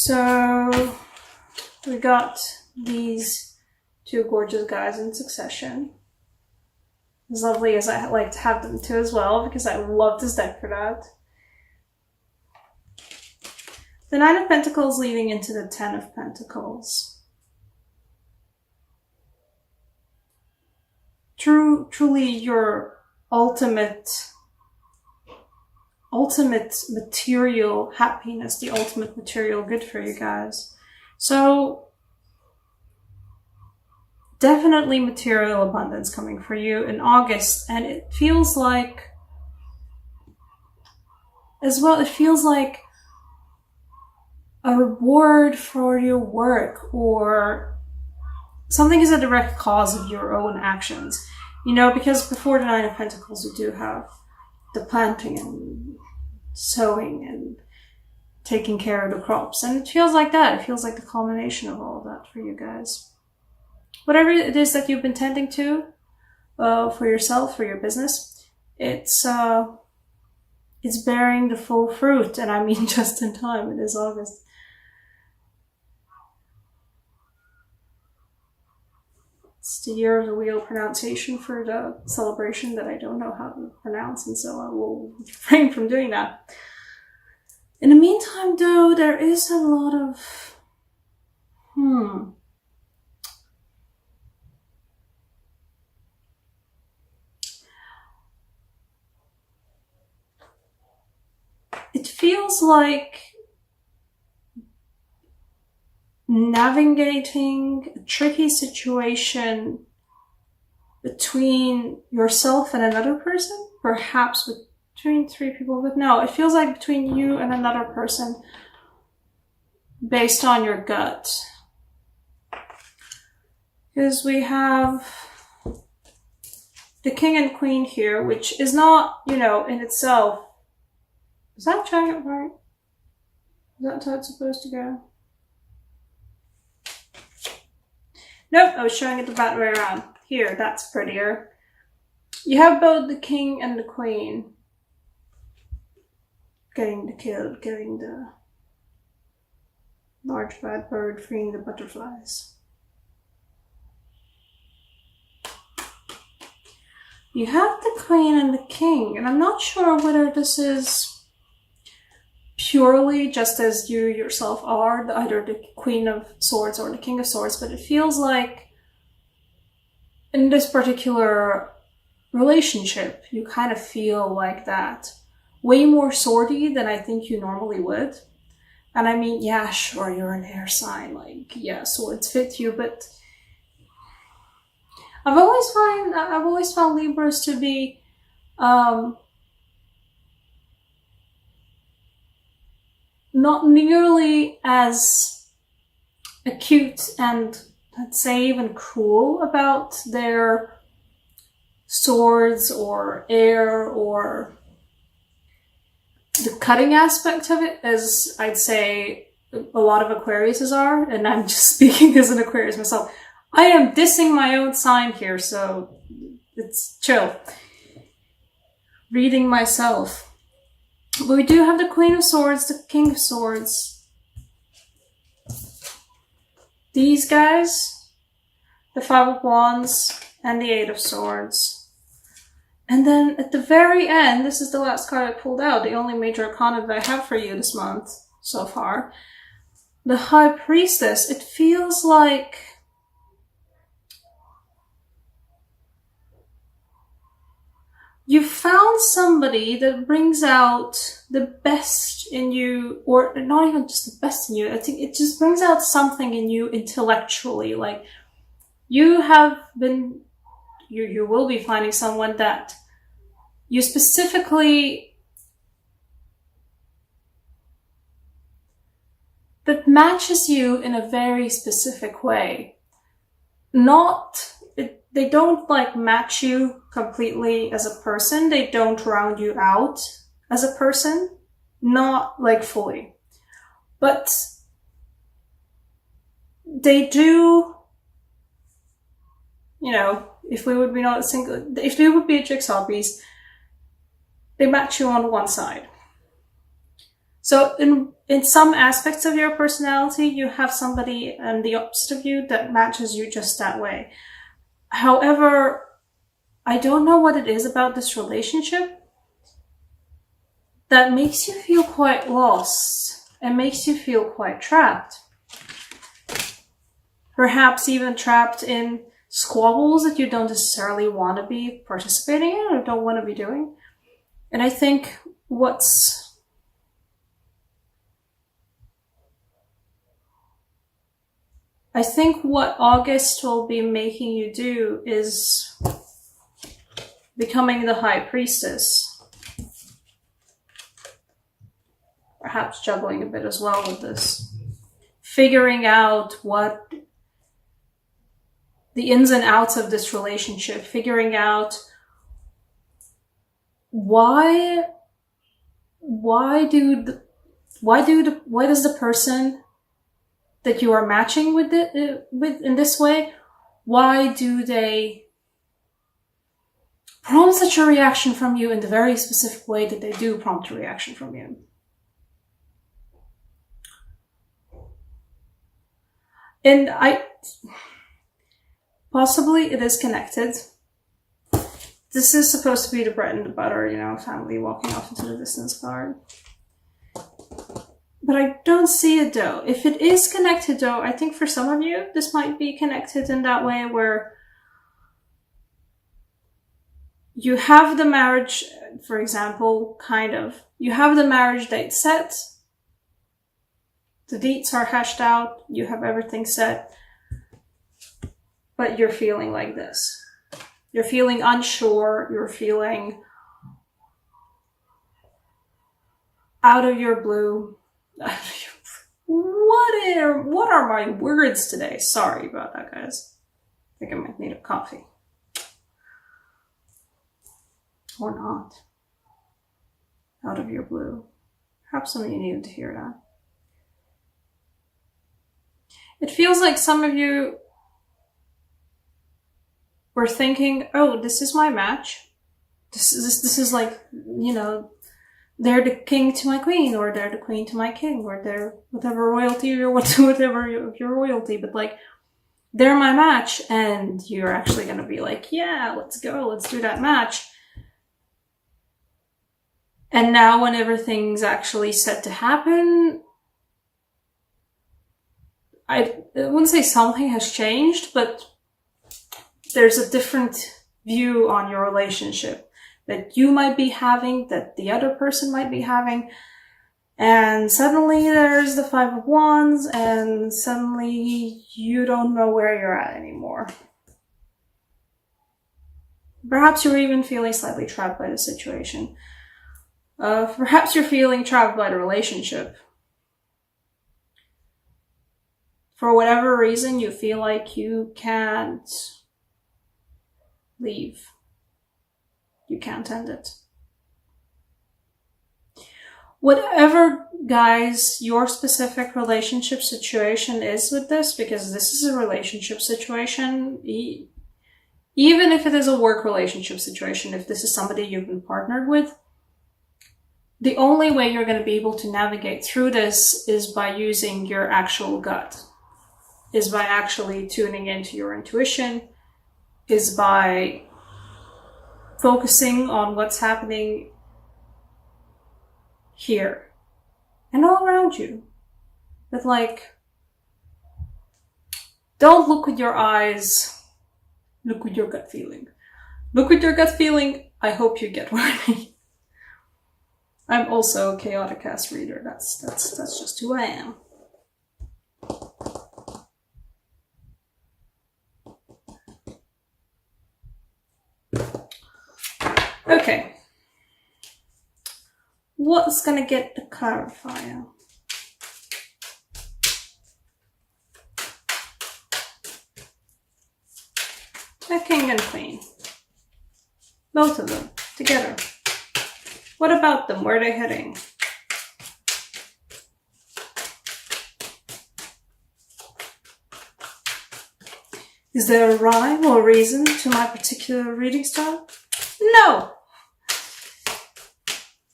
So we got these two gorgeous guys in succession. As lovely as I like to have them too as well, because I love this deck for that. The Nine of Pentacles leading into the Ten of Pentacles. Truly your ultimate material happiness, the ultimate material good for you guys. So definitely material abundance coming for you in August, and it feels like, as well, it feels like a reward for your work, or something is a direct cause of your own actions. You know, because before the Nine of Pentacles, we do have the planting and sowing and taking care of the crops. And it feels like that. It feels like the culmination of all of that for you guys. Whatever it is that you've been tending to for yourself, for your business, it's bearing the full fruit. And I mean just in time. It is August. It's the year of the wheel pronunciation for the celebration that I don't know how to pronounce, and so I will refrain from doing that. In the meantime, though, there is a lot of it feels like navigating a tricky situation between yourself and another person, perhaps between three people, but no, it feels like between you and another person based on your gut. Because we have the King and Queen here, which is not, you know, in itself. Is that showing it right? Is that how it's supposed to go? Nope, I was showing it the bad way around. Here, that's prettier. You have both the King and the Queen getting the kill, getting the large bad bird, freeing the butterflies. You have the Queen and the King, and I'm not sure whether this is purely just as you yourself are, either the Queen of Swords or the King of Swords, but it feels like in this particular relationship, you kind of feel like that. Way more swordy than I think you normally would. And I mean, yeah, sure, you're an air sign, like, yeah, swords fit you, but I've always found Libras to be not nearly as acute and, let's say, even cruel about their swords or air or the cutting aspect of it as I'd say a lot of Aquariuses are. And I'm just speaking as an Aquarius myself. I am dissing my own sign here, so it's chill. Reading myself. But we do have the Queen of Swords, the King of Swords. These guys, the Five of Wands, and the Eight of Swords. And then at the very end, this is the last card I pulled out, the only major arcana that I have for you this month so far. The High Priestess. It feels like you found somebody that brings out the best in you, or not even just the best in you. I think it just brings out something in you intellectually. Like you will be finding someone that you specifically, that matches you in a very specific way. They don't like match you completely as a person. They don't round you out as a person. Not like fully. But they do, you know, if we would be a jigsaw piece, they match you on one side. So in some aspects of your personality, you have somebody and the opposite of you that matches you just that way. However, I don't know what it is about this relationship that makes you feel quite lost and makes you feel quite trapped. Perhaps even trapped in squabbles that you don't necessarily want to be participating in or don't want to be doing. And I think what August will be making you do is becoming the high priestess. Perhaps juggling a bit as well with this. Figuring out what the ins and outs of this relationship. Figuring out why does the person that you are matching with in this way, why do they prompt such a reaction from you in the very specific way that they do prompt a reaction from you? And possibly it is connected. This is supposed to be the bread and the butter, you know, family walking off into the distance card. But I don't see it though. If it is connected though, I think for some of you, this might be connected in that way where you have the marriage, for example, you have the marriage date set. The dates are hashed out. You have everything set. But you're feeling like this. You're feeling unsure. You're feeling out of your blue. What are my words today? Sorry about that, guys. I think I might need a coffee. Or not. Out of your blue. Perhaps some of you needed to hear that. It feels like some of you were thinking, oh, this is my match. This is like, you know, they're the king to my queen, or they're the queen to my king, or they're whatever royalty or whatever your royalty, but like, they're my match, and you're actually gonna be like, yeah, let's go, let's do that match. And now when everything's actually set to happen, I wouldn't say something has changed, but there's a different view on your relationship that you might be having, that the other person might be having. And suddenly there's the 5 of Wands, and suddenly you don't know where you're at anymore. Perhaps you're even feeling slightly trapped by the situation. Perhaps you're feeling trapped by the relationship. For whatever reason, you feel like you can't leave. You can't end it. Whatever, guys, your specific relationship situation is with this, because this is a relationship situation, even if it is a work relationship situation, if this is somebody you've been partnered with, the only way you're going to be able to navigate through this is by using your actual gut, is by actually tuning into your intuition, is by focusing on what's happening here and all around you. But like, don't look with your eyes, look with your gut feeling. Look with your gut feeling. I hope you get what I mean. I'm also a chaotic ass reader. That's just who I am. Okay. What's gonna get the clarifier? A king and queen. Both of them together. What about them? Where are they heading? Is there a rhyme or reason to my particular reading style? No!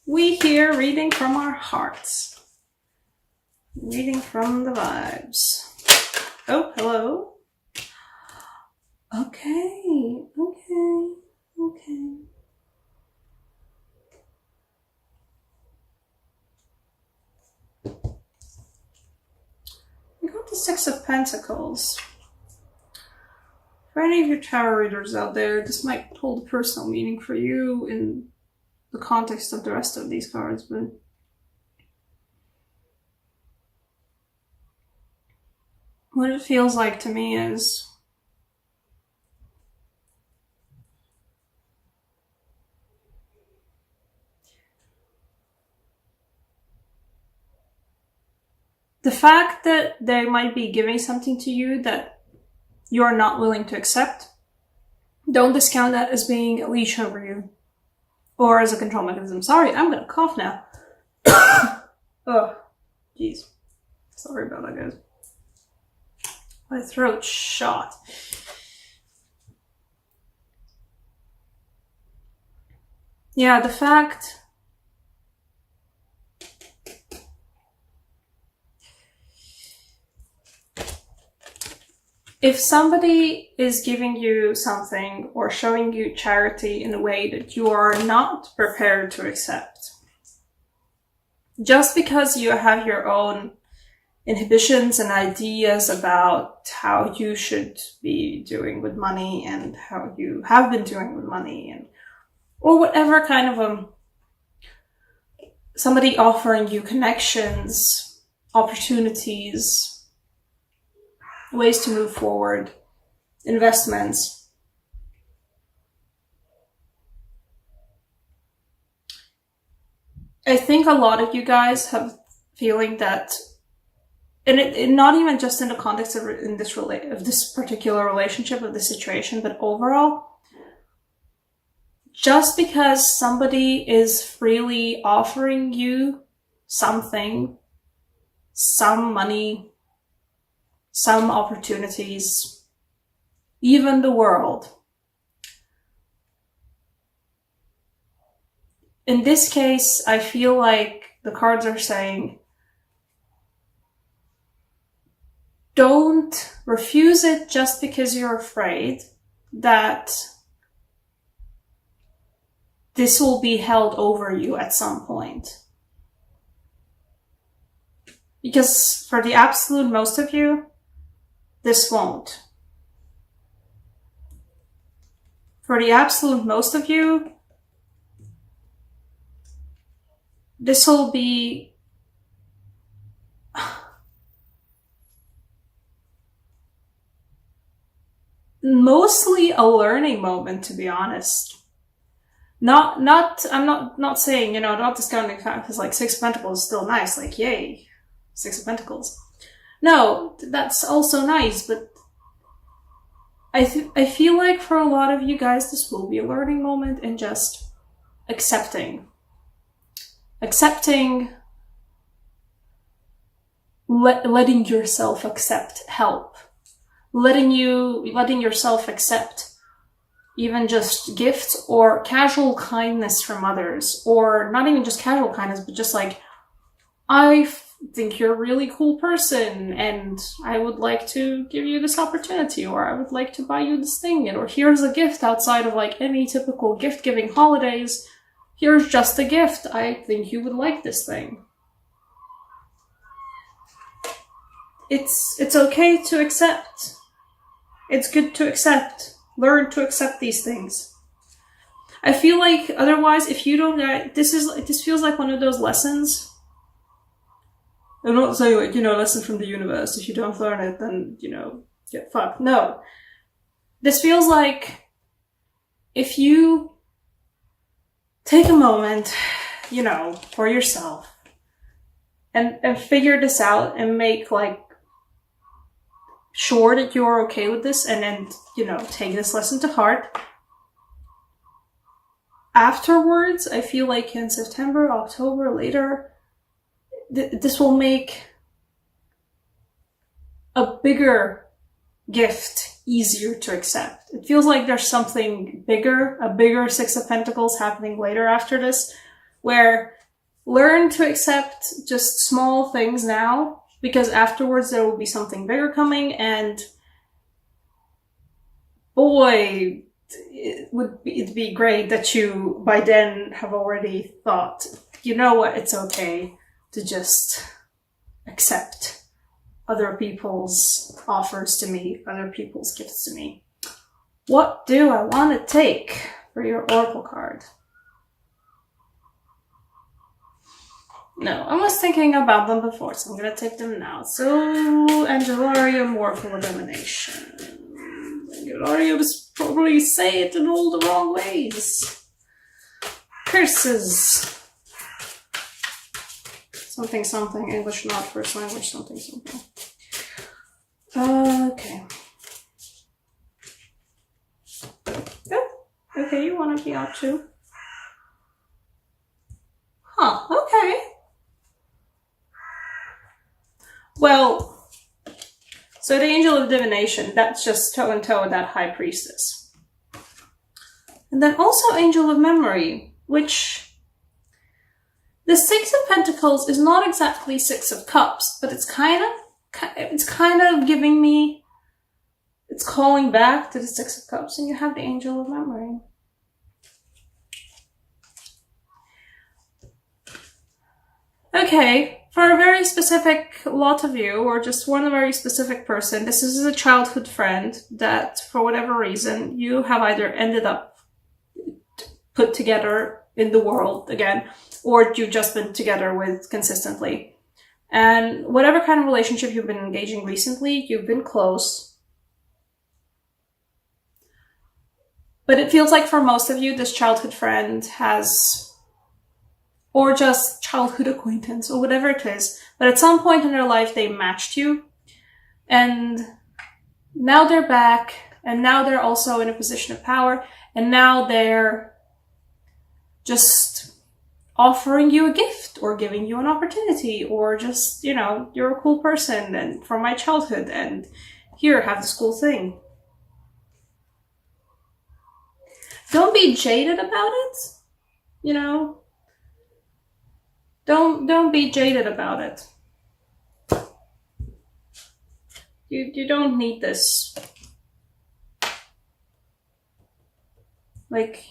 We here reading from our hearts. Reading from the vibes. Oh, hello. Okay. We got the Six of Pentacles. For any of you tarot readers out there, this might hold a personal meaning for you in the context of the rest of these cards, but what it feels like to me is the fact that they might be giving something to you that you're not willing to accept. Don't discount that as being a leash over you or as a control mechanism. Sorry, I'm gonna cough now. Oh, jeez. Sorry about that, guys. My throat's shot. Yeah, the fact if somebody is giving you something or showing you charity in a way that you are not prepared to accept, just because you have your own inhibitions and ideas about how you should be doing with money and how you have been doing with money, and or whatever kind of somebody offering you connections, opportunities, ways to move forward, investments. I think a lot of you guys have feeling that, and it not even just in the context of this particular relationship, of the situation, but overall, just because somebody is freely offering you something, some money, some opportunities, even the world. In this case, I feel like the cards are saying, don't refuse it just because you're afraid that this will be held over you at some point. Because for the absolute most of you, this won't. For the absolute most of you, this will be mostly a learning moment, to be honest. I'm not saying, not discounting the fact because like Six of Pentacles is still nice, like yay, Six of Pentacles. No, that's also nice, but I feel like for a lot of you guys, this will be a learning moment in just accepting, letting yourself accept help, letting yourself accept even just gifts or casual kindness from others, or not even just casual kindness, but just like, I think you're a really cool person and I would like to give you this opportunity, or I would like to buy you this thing, or here's a gift outside of like any typical gift giving holidays. Here's just a gift. I think you would like this thing. It's okay to accept. It's good to accept. Learn to accept these things. I feel like otherwise, if you don't get, this feels like one of those lessons. I'm not saying like, lesson from the universe. If you don't learn it, then, get fucked. No. This feels like if you take a moment, for yourself and figure this out and make like sure that you're okay with this, and then, take this lesson to heart. Afterwards, I feel like in September, October, later, this will make a bigger gift easier to accept. It feels like there's something bigger, a bigger Six of Pentacles happening later after this, where learn to accept just small things now, because afterwards there will be something bigger coming, and boy, it'd be great that you by then have already thought, you know what, it's okay to just accept other people's offers to me, other people's gifts to me. What do I want to take for your oracle card? No, I was thinking about them before, so I'm going to take them now. So, Angelarium, Warful Elimination. Angelarium is probably say it in all the wrong ways. Curses. Something, something. English not first language, something, something. Okay. Oh, okay, you want to be out too. Huh, okay. Well, so the Angel of Divination, that's just toe and toe with that High Priestess. And then also Angel of Memory, which the Six of Pentacles is not exactly Six of Cups, but it's kind of giving me, it's calling back to the Six of Cups, and you have the Angel of Memory. Okay. For a very specific lot of you, or just one very specific person, this is a childhood friend that, for whatever reason, you have either ended up put together in the world again, or you've just been together with consistently. And whatever kind of relationship you've been engaging recently, you've been close. But it feels like for most of you, this childhood friend has, or just childhood acquaintance, or whatever it is. But at some point in their life, they matched you. And now they're back. And now they're also in a position of power. And now they're just offering you a gift, or giving you an opportunity, or just, you know, you're a cool person and from my childhood, and here, have this cool thing. Don't be jaded about it, you know? Don't be jaded about it. You don't need this. Like,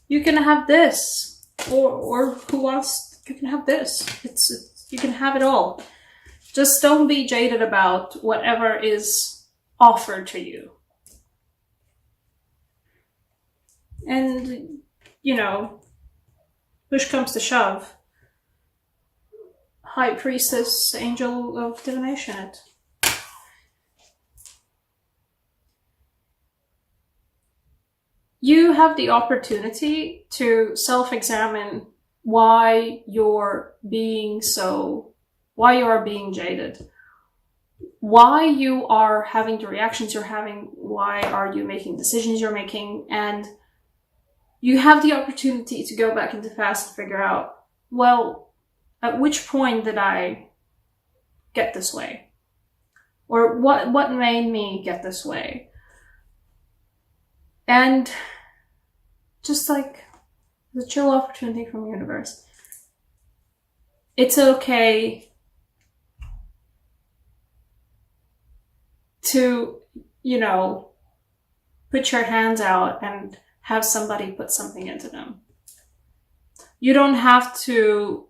you can have this, or who wants, you can have this. It's you can have it all. Just don't be jaded about whatever is offered to you. And, you know, push comes to shove. High Priestess, Angel of Divination it. You have the opportunity to self-examine why you're being jaded. Why you are having the reactions you're having, why are you making decisions you're making, and you have the opportunity to go back into the past and figure out, well, at which point did I get this way? Or what made me get this way? And just like the chill opportunity from the universe. It's okay to, you know, put your hands out and have somebody put something into them. You don't have to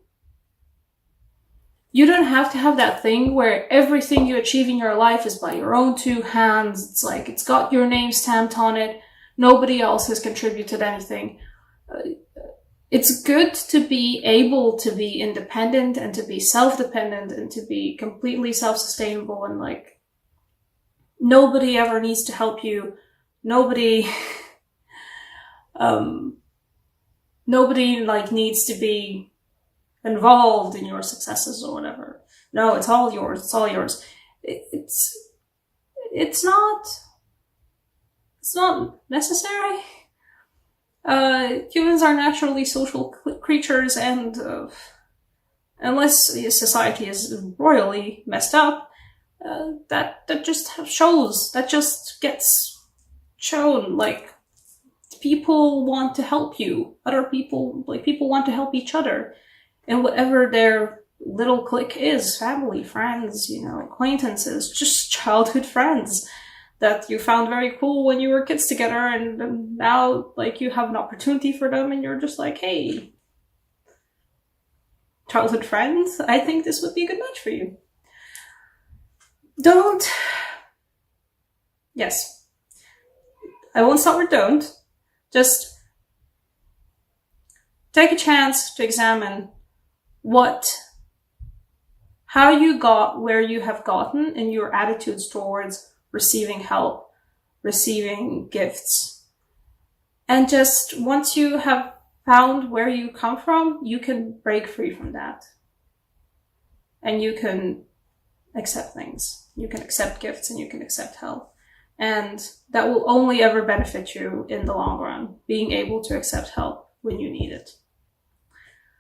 have that thing where everything you achieve in your life is by your own two hands. It's like, it's got your name stamped on it. Nobody else has contributed anything. It's good to be able to be independent and to be self-dependent and to be completely self-sustainable, and like, nobody ever needs to help you. Nobody like needs to be involved in your successes or whatever. No, it's all yours. It's all yours. It's not necessary. Humans are naturally social creatures, and unless society is royally messed up, that just gets shown. Like, people want to help you. Other people, like, people want to help each other in whatever their little clique is family, friends, you know, acquaintances, just childhood friends that you found very cool when you were kids together, and now like you have an opportunity for them and you're just like, hey, childhood friends, I think this would be a good match for you. Yes, I won't start with don't. Just take a chance to examine how you got where you have gotten in your attitudes towards receiving help, receiving gifts. And just once you have found where you come from, you can break free from that. And you can accept things. You can accept gifts and you can accept help. And that will only ever benefit you in the long run, being able to accept help when you need it.